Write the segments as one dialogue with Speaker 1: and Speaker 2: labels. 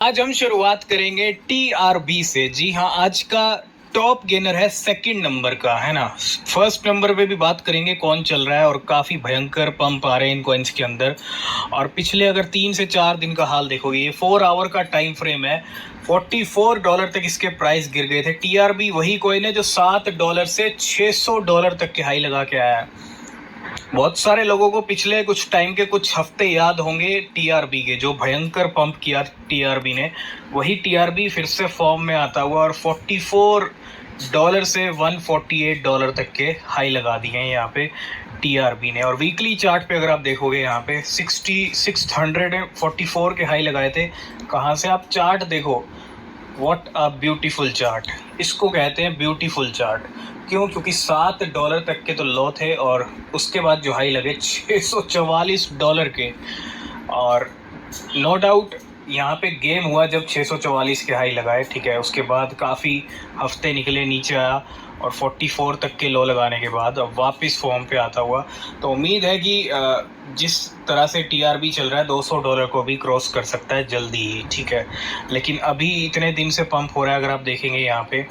Speaker 1: आज हम शुरुआत करेंगे टीआरबी से। जी हाँ, आज का टॉप गेनर है सेकंड नंबर का, है ना। फर्स्ट नंबर पे भी बात करेंगे कौन चल रहा है, और काफ़ी भयंकर पंप आ रहे हैं इन कॉइन्स के अंदर। और पिछले अगर 3 से 4 दिन का हाल देखोगे, ये 4 आवर का टाइम फ्रेम है, $44 तक इसके प्राइस गिर गए थे। टीआरबी वही कॉइन है जो $7 से $600 तक के हाई लगा के आया है। बहुत सारे लोगों को पिछले कुछ टाइम के कुछ हफ्ते याद होंगे टीआरबी के, जो भयंकर पंप किया टीआरबी ने। वही टीआरबी फिर से फॉर्म में आता हुआ और $44 से $148 तक के हाई लगा दिए हैं यहाँ पे टीआरबी ने। और वीकली चार्ट पे अगर आप देखोगे, यहाँ पे 644 के हाई लगाए थे। कहाँ से आप चार्ट देखो, व्हाट अ ब्यूटीफुल चार्ट, इसको कहते हैं ब्यूटीफुल चार्ट। क्यों? क्योंकि $7 तक के तो लो थे, और उसके बाद जो हाई लगे $644 के। और नो डाउट यहाँ पे गेम हुआ जब 644 के हाई लगाए, ठीक है। उसके बाद काफ़ी हफ्ते निकले, नीचे आया, और 44 तक के लो लगाने के बाद अब वापस फॉर्म पे आता हुआ। तो उम्मीद है कि जिस तरह से टीआरबी चल रहा है, $200 को भी क्रॉस कर सकता है जल्दी ही, ठीक है। लेकिन अभी इतने दिन से पंप हो रहा है, अगर आप देखेंगे यहाँ पे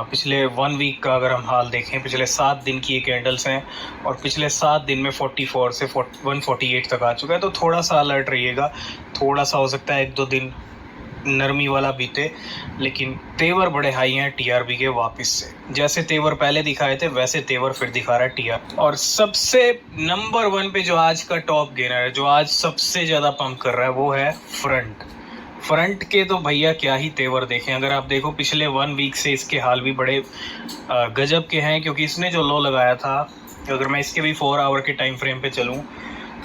Speaker 1: पिछले 1 वीक का अगर हम हाल देखें, पिछले 7 दिन की ये कैंडल्स हैं, और पिछले 7 दिन में 44 से 148 तक आ चुका है। तो थोड़ा सा अलर्ट रहिएगा, थोड़ा सा हो सकता है 1-2 दिन नरमी वाला बीते, लेकिन तेवर बड़े हाई हैं टीआरबी के वापस से। जैसे तेवर पहले दिखाए थे, वैसे तेवर फिर दिखा रहा है टीआर। और सबसे नंबर 1 पे जो आज का टॉप गेनर है, जो आज सबसे ज़्यादा पंप कर रहा है, वो है फ्रंट के। तो भैया क्या ही तेवर देखें। अगर आप देखो पिछले 1 वीक से इसके हाल भी बड़े गजब के हैं, क्योंकि इसने जो लो लगाया था, अगर मैं इसके भी 4 आवर के टाइम फ्रेम पे चलूँ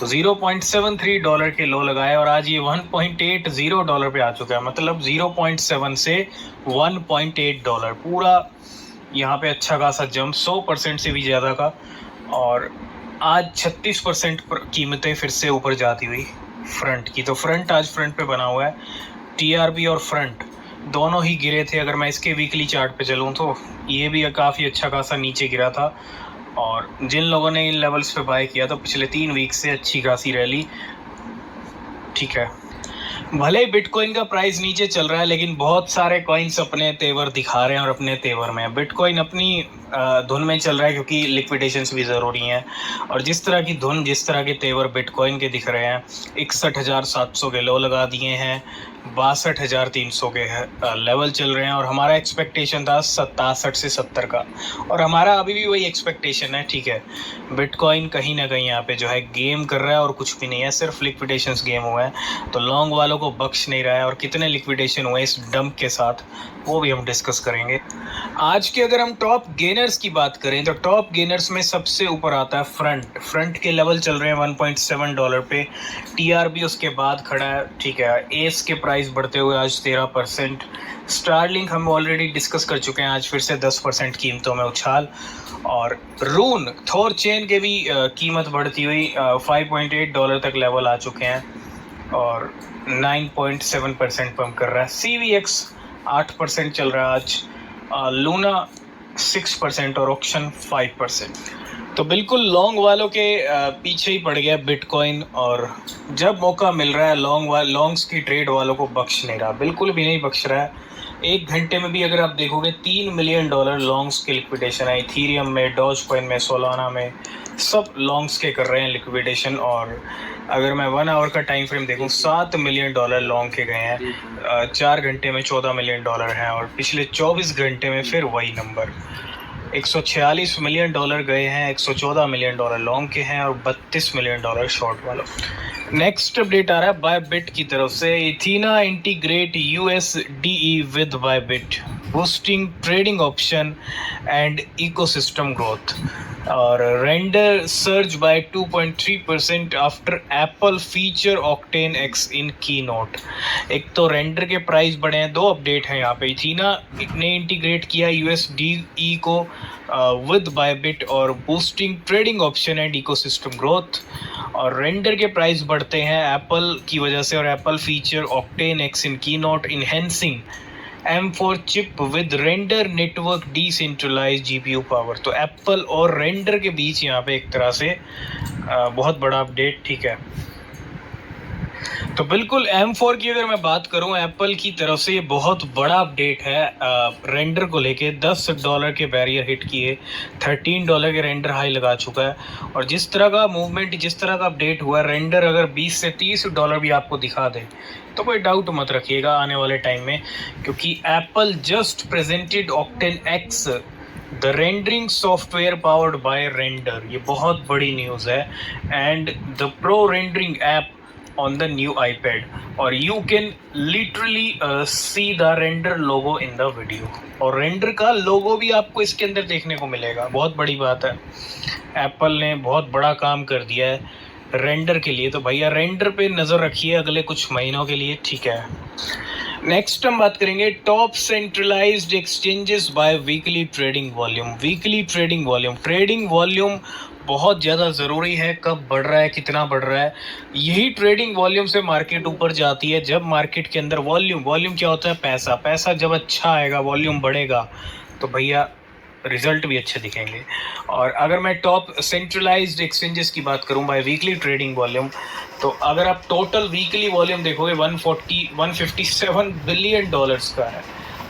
Speaker 1: तो $0.73 के लो लगाए, और आज ये $1.80 पे आ चुका है। मतलब 0.7 से $1.8, पूरा यहाँ पे अच्छा खासा जंप, 100% से भी ज़्यादा का। और आज 36% कीमतें फिर से ऊपर जाती हुई फ्रंट की। तो फ्रंट आज फ्रंट पे बना हुआ है। टीआरबी और फ्रंट दोनों ही गिरे थे। अगर मैं इसके वीकली चार्ट पे चलूँ तो ये भी काफ़ी अच्छा खासा नीचे गिरा था, और जिन लोगों ने इन लेवल्स पे बाय किया तो पिछले 3 वीक से अच्छी खासी रैली, ठीक है। भले ही बिटकॉइन का प्राइस नीचे चल रहा है, लेकिन बहुत सारे कॉइन्स अपने तेवर दिखा रहे हैं और अपने तेवर में। बिटकॉइन अपनी धुन में चल रहा है, क्योंकि लिक्विडेशंस भी ज़रूरी हैं। और जिस तरह की धुन, जिस तरह के तेवर बिटकॉइन के दिख रहे हैं, 61,700 के लो लगा दिए हैं, 62,300 के लेवल चल रहे हैं, और हमारा एक्सपेक्टेशन था 67 से 70 का, और हमारा अभी भी वही एक्सपेक्टेशन है, ठीक है। बिटकॉइन कहीं ना कहीं यहाँ पे जो है गेम कर रहा है, और कुछ भी नहीं है, सिर्फ लिक्विडेशंस गेम हुआ है। तो लॉन्ग वालों को बख्श नहीं रहा है, और कितने लिक्विडेशन हुए इस डंप के साथ, वो भी हम डिस्कस करेंगे आज के। अगर हम टॉप गेनर्स की बात करें, तो टॉप गेनर्स में सबसे ऊपर आता है फ्रंट के लेवल चल रहे हैं $1.7 पे। टीआरबी उसके बाद खड़ा है, ठीक है। एस के प्राइस बढ़ते हुए आज 13%। स्टारलिंक हम ऑलरेडी डिस्कस कर चुके हैं, आज फिर से 10% कीमतों में उछाल। और रून थोर चेन के भी कीमत बढ़ती हुई $5.8 तक लेवल आ चुके हैं, और 9.7% पंप कर रहा है। CVX 8% चल रहा है आज, लूना 6% और ऑक्शन 5%। तो बिल्कुल लॉन्ग वालों के पीछे ही पड़ गया बिटकॉइन, और जब मौका मिल रहा है लॉन्ग्स की ट्रेड वालों को बख्श नहीं रहा, बिल्कुल भी नहीं बख्श रहा है। 1 घंटे में भी अगर आप देखोगे $3 मिलियन लॉन्ग्स के लिक्विडेशन है। इथीरियम में, डॉज कॉइन में, सोलाना में, सब लॉन्ग्स के कर रहे हैं लिक्विडेशन। और अगर मैं 1 आवर का टाइम फ्रेम देखूँ, $7 मिलियन लॉन्ग के गए हैं। 4 घंटे में $14 मिलियन हैं, और पिछले 24 घंटे में फिर वही नंबर, $146 मिलियन गए हैं, $114 मिलियन लॉन्ग के हैं, और $32 मिलियन शॉर्ट वालों। नेक्स्ट अपडेट आ रहा है बायबिट की तरफ से। Ethena integrate USDE with Bybit, boosting trading option and ecosystem growth. और render surge by 2.3% after Apple feature Octane X in keynote. एक तो रेंडर के प्राइस बढ़े हैं, 2 अपडेट हैं यहाँ पे। इथीना ने इंटीग्रेट किया USDE को विद बायबिट, और boosting trading option and ecosystem growth. और रेंडर के प्राइस बढ़ते हैं एप्पल की वजह से, और Apple feature Octane X in keynote enhancing M4 chip with Render network decentralise GPU power. तो एप्पल और रेंडर के बीच यहाँ पे एक तरह से बहुत बड़ा अपडेट, ठीक है। तो बिल्कुल M4 की अगर मैं बात करूं, एप्पल की तरफ से ये बहुत बड़ा अपडेट है। रेंडर को लेके $10 के बैरियर हिट किए, $13 के रेंडर हाई लगा चुका है। और जिस तरह का मूवमेंट, जिस तरह का अपडेट हुआ, रेंडर अगर $20 से $30 भी आपको दिखा दे तो कोई डाउट मत रखिएगा आने वाले टाइम में, क्योंकि Apple just presented octane x, the rendering software powered by render. ये बहुत बड़ी न्यूज़ है। And the pro rendering app on the new iPad, और you can literally see the render logo in the video, और render का लोगो भी आपको इसके अंदर देखने को मिलेगा। बहुत बड़ी बात है, एप्पल ने बहुत बड़ा काम कर दिया है रेंडर के लिए। तो भैया रेंडर पे नज़र रखिए अगले कुछ महीनों के लिए, ठीक है। नेक्स्ट हम बात करेंगे top centralised exchanges by weekly trading volume. Weekly trading volume बहुत ज़्यादा ज़रूरी है। कब बढ़ रहा है, कितना बढ़ रहा है, यही ट्रेडिंग वॉल्यूम से मार्केट ऊपर जाती है। जब मार्केट के अंदर वॉल्यूम क्या होता है? पैसा जब अच्छा आएगा, वॉल्यूम बढ़ेगा, तो भैया रिजल्ट भी अच्छे दिखेंगे। और अगर मैं टॉप सेंट्रलाइज्ड एक्सचेंजेस की बात करूं बाय वीकली ट्रेडिंग वॉल्यूम, तो अगर आप टोटल वीकली वॉल्यूम देखोगे 157 बिलियन डॉलर्स का है।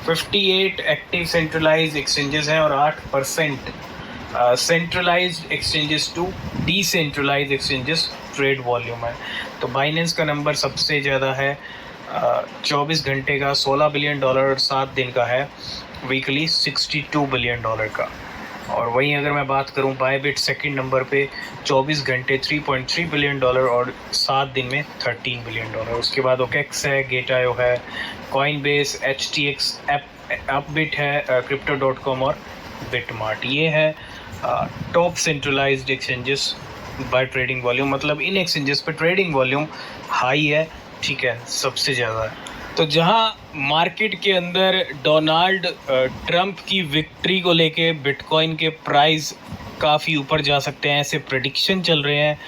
Speaker 1: 58 एक्टिव सेंट्रलाइज्ड एक्सचेंजेस हैं और 8% centralised exchanges to decentralised exchanges trade volume है। तो बाइनेंस का नंबर सबसे ज़्यादा है, 24 घंटे का $16 बिलियन, 7 दिन का है वीकली $62 बिलियन का। और वहीं अगर मैं बात करूं बायबिट सेकंड नंबर पे 24 घंटे $3.3 बिलियन और 7 दिन में $13 बिलियन। उसके बाद ओकेक्स है, गेटायो है, कॉइनबेस, HTX, अपबिट है, crypto.com और बिटमार्ट। ये है top centralised exchanges by trading volume. मतलब इन एक्सचेंजेस पे ट्रेडिंग वॉल्यूम हाई है, ठीक है, सबसे ज़्यादा है। तो जहां मार्केट के अंदर डोनाल्ड ट्रंप की विक्ट्री को लेके बिटकॉइन के प्राइस काफ़ी ऊपर जा सकते हैं, ऐसे प्रेडिक्शन चल रहे हैं,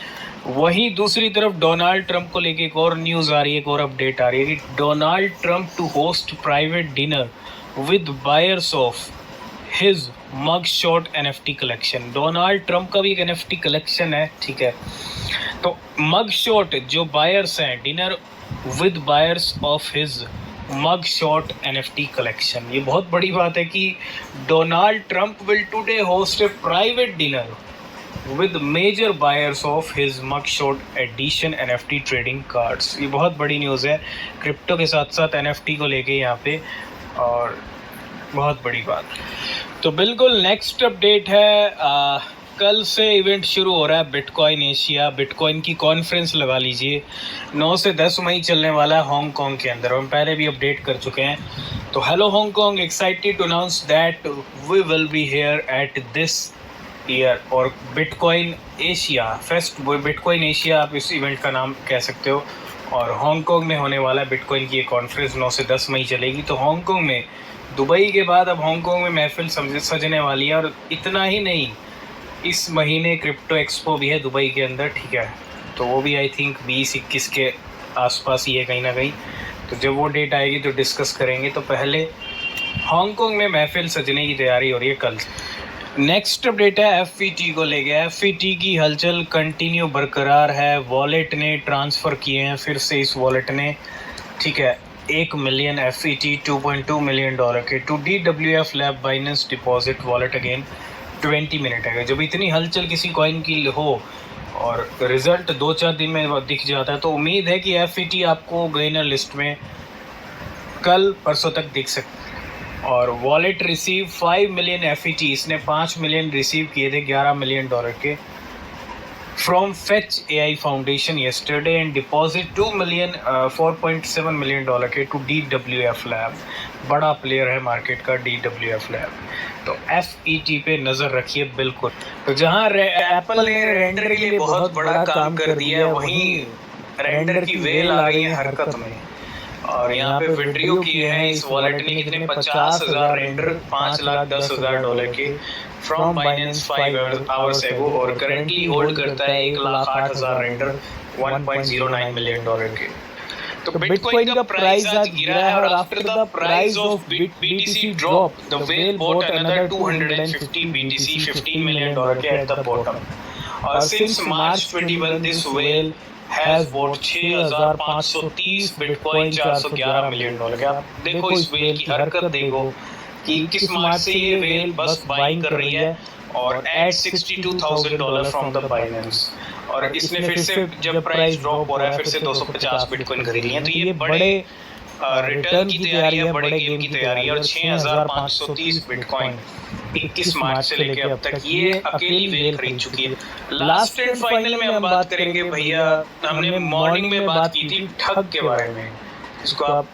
Speaker 1: वहीं दूसरी तरफ डोनाल्ड ट्रंप को लेके एक और न्यूज़ आ रही है, एक और अपडेट आ रही है कि Donald Trump to host private dinner with buyers of his mug shot NFT collection. Donald Trump का भी एक NFT कलेक्शन है, ठीक है। तो मग शॉट जो बायर्स हैं, dinner with buyers of his mug shot NFT collection. ये बहुत बड़ी बात है कि Donald Trump will today host a private dinner with major buyers of his mug shot edition NFT trading cards. ये बहुत बड़ी न्यूज़ है क्रिप्टो के साथ साथ NFT को लेके यहाँ पे, और बहुत बड़ी बात। तो बिल्कुल नेक्स्ट अपडेट है, कल से इवेंट शुरू हो रहा है बिटकॉइन एशिया। बिटकॉइन की कॉन्फ्रेंस लगा लीजिए, 9 से 10 मई चलने वाला है हांगकांग के अंदर। हम पहले भी अपडेट कर चुके हैं। तो hello Hong Kong, excited to announce that we will be here at this year और Bitcoin Asia fest. Bitcoin Asia आप इस इवेंट का नाम कह सकते हो। और हांगकांग में होने वाला है बिटकॉइन की एक कॉन्फ्रेंस, 9 से 10 मई चलेगी। तो हांगकांग में, दुबई के बाद अब हांगकांग में महफिल सजने वाली है। और इतना ही नहीं, इस महीने क्रिप्टो एक्सपो भी है दुबई के अंदर, ठीक है। तो वो भी आई थिंक 20-21 के आसपास ही है कहीं ना कहीं। तो जब वो डेट आएगी तो डिस्कस करेंगे। तो पहले हांगकांग में महफिल सजने की तैयारी हो रही है कल। नेक्स्ट अपडेट है FET को लेके। FET की हलचल कंटिन्यू बरकरार है। वॉलेट ने ट्रांसफ़र किए हैं फिर से इस वॉलेट ने, ठीक है, 1 मिलियन FET $2.2 मिलियन के to DWF lab Binance deposit wallet again 20 minute है। जब इतनी हलचल किसी कॉइन की हो और रिजल्ट 2-4 दिन में दिख जाता है, तो उम्मीद है कि FET आपको गेनर लिस्ट में कल परसों तक दिख सकता है। और वॉलेट रिसीव 5 मिलियन FET, इसने 5 मिलियन रिसीव किए थे $11 मिलियन के from fetch AI foundation yesterday and deposit 2 million 4.7 million के टू DWF लैब। बड़ा प्लेयर है मार्केट का DWF लैब। तो FET पे नज़र रखिए बिल्कुल। तो जहाँ एप्पल ने रेंडर के लिए बहुत बड़ा काम कर दिया है, वहीं रेंडर की वेल आ गई है हरकत में। और यहाँ पे विड्रॉ किए हैं इस वॉलेट ने कितने 50,000 रेंडर $5,10,000 के फ्रॉम बाइनेंस 5 आवर्स एगो, और करेंटली होल्ड करता है 1,08,000 रेंडर $1.09 मिलियन के। तो बिटकॉइन का प्राइस आज गिरा है और after the price of BTC drop the well bought another 250 BTC $15 million के एट द बॉटम। और since March 21 this well has boat 6530 bitcoin, $411 million. आप देखो इस वेल की हरकत देखो कि किस मार्च से ये वेल बस बाइंग कर रही है और एट $62,000 फ्रॉम द बाइनेंस। और इसने फिर से जब प्राइस ड्रॉप हो रहा है फिर से 250 बिटकॉइन खरीद लिए। तो ये बड़े रिटर्न की तैयारी है, बड़े गेम की तैयारी है। और 6530 बिटकॉइन 21 मार्च से लेके अब तक ये अकेली वेल खरीद चुकी है। लास्ट एंड फाइनल में हम बात करेंगे भैया, हमने मॉर्निंग में बात की थी ठग के बारे में, इसको आप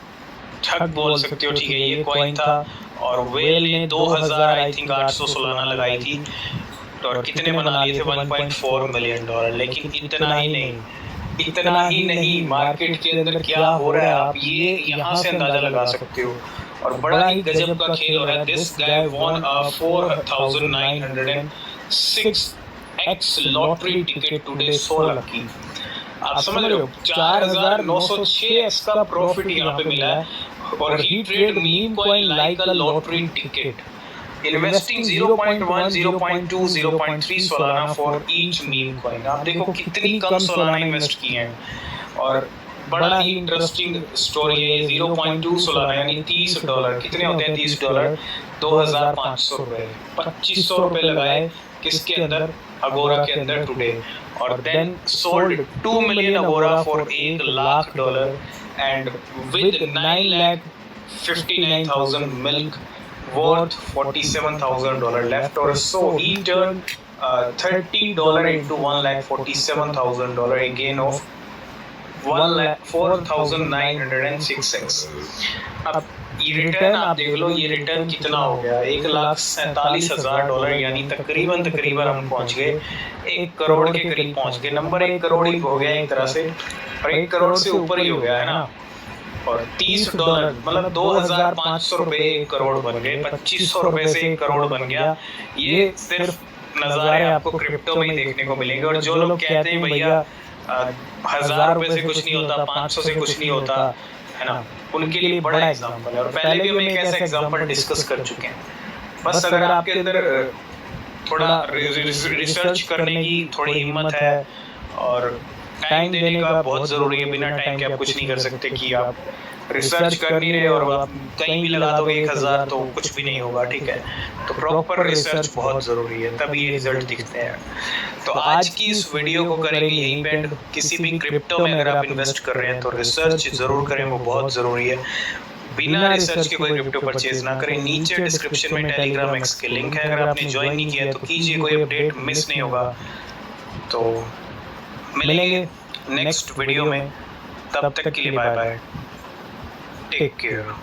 Speaker 1: ठग बोल सकते हो, ठीक है। ये कॉइन था और वेल ने 2000 आई थिंक 800 सोलाना लगाई थी और कितने बना लिए थे $1.4 मिलियन। लेकिन इतना ही नहीं मार्केट के अंदर क्या हो रहा है आप ये यहाँ से अंदाजा लगा सकते हो। और बड़ा ही गजब का खेल हो रहा है। This guy won 4906x lottery ticket today, 16 की। आप समझ रहे हो 4906x का प्रॉफिट यहाँ पे मिला है। और he trade meme coin like a lottery ticket, investing 0.1, 0.2, 0.3 Solana for each meme coin. आप देखो कितनी कम सोलाना इन्वेस्ट किए हैं। और बड़ा ही इंटरेस्टिंग स्टोरी है। 0.2 सोलाना यानी $30, कितने होते हैं $30? $2500। $2500 लगाए किसके अंदर? अगोरा के अंदर टुडे। और देन सोल्ड 2 मिलियन अगोरा for $1,00,000 and with 9,59,000 milk worth $47,000 left, or so he turned $30 into $1,47,000, a gain of 4,906x। अब ये रिटर्न आप देख लो, ये रिटर्न कितना हो गया? $1,47,000 यानी तकरीबन हम पहुंच गए 1 करोड़ के करीब पहुंच गए। नंबर 1 करोड़ ही हो गया एक तरह से, और 1 करोड़ से ऊपर ही हो गया है ना। और $30 मतलब $2,500 1 करोड़ बन गए, $2500 से 1 करोड़ बन गया। ये सिर्फ नज़ारे आपको क्रिप्टो में ही देखने को मिलेंगे। और जो लोग कहते हैं भैया $1000 से कुछ नहीं होता, 500 से कुछ नहीं होता, है ना, उनके लिए बड़ा एग्जाम्पल है। और पहले भी हम एक ऐसा एग्जाम्पल डिस्कस कर चुके हैं। बस अगर आपके अंदर थोड़ा रिसर्च करने की थोड़ी हिम्मत है और टाइम देने का बहुत ज़रूरी है। बिना टाइम के आप कुछ नहीं कर सकते कि आप रिसर्च कर नहीं रहे और आप कहीं भी लगा दोगे 1000 तो कुछ भी नहीं होगा, ठीक है। तो प्रॉपर रिसर्च बहुत ज़रूरी है, तभी ये रिजल्ट दिखते हैं। तो आज की इस वीडियो को करेंगे यहीं पे एंड। किसी भी क्रिप्टो में अगर आप इन्वेस्ट कर रहे हैं तो रिसर्च ज़रूर करें, वो बहुत ज़रूरी है। बिना रिसर्च के कोई क्रिप्टो परचेज ना करें। नीचे डिस्क्रिप्शन में टेलीग्राम एक्स के लिंक है, अगर आपने ज्वाइन नहीं किया तो कीजिए, कोई अपडेट मिस नहीं होगा। तो मिलेंगे नेक्स्ट वीडियो में, तब तक के लिए बाय बाय, टेक केयर।